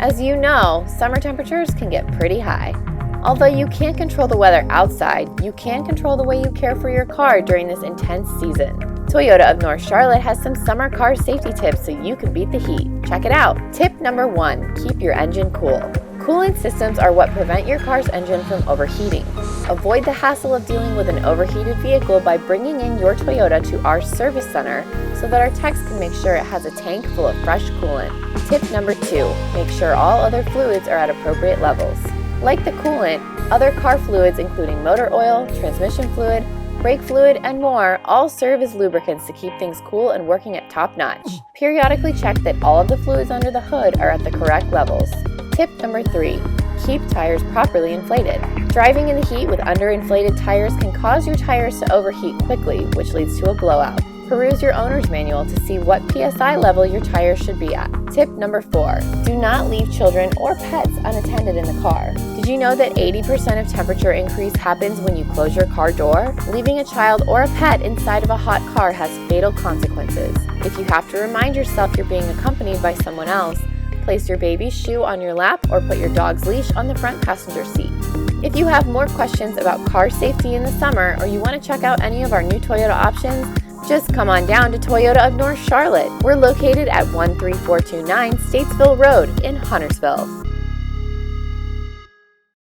As you know, summer temperatures can get pretty high. Although you can't control the weather outside, you can control the way you care for your car during this intense season. Toyota of North Charlotte has some summer car safety tips so you can beat the heat. Check it out. Tip number 1, keep your engine cool. Cooling systems are what prevent your car's engine from overheating. Avoid the hassle of dealing with an overheated vehicle by bringing in your Toyota to our service center so that our techs can make sure it has a tank full of fresh coolant. Tip number 2, make sure all other fluids are at appropriate levels. Like the coolant, other car fluids including motor oil, transmission fluid, brake fluid, and more all serve as lubricants to keep things cool and working at top notch. Periodically check that all of the fluids under the hood are at the correct levels. Tip number 3, keep tires properly inflated. Driving in the heat with underinflated tires can cause your tires to overheat quickly, which leads to a blowout. Peruse your owner's manual to see what PSI level your tires should be at. Tip number 4, do not leave children or pets unattended in the car. Did you know that 80% of temperature increase happens when you close your car door? Leaving a child or a pet inside of a hot car has fatal consequences. If you have to remind yourself you're being accompanied by someone else, place your baby's shoe on your lap or put your dog's leash on the front passenger seat. If you have more questions about car safety in the summer or you want to check out any of our new Toyota options, just come on down to Toyota of North Charlotte. We're located at 13429 Statesville Road in Huntersville.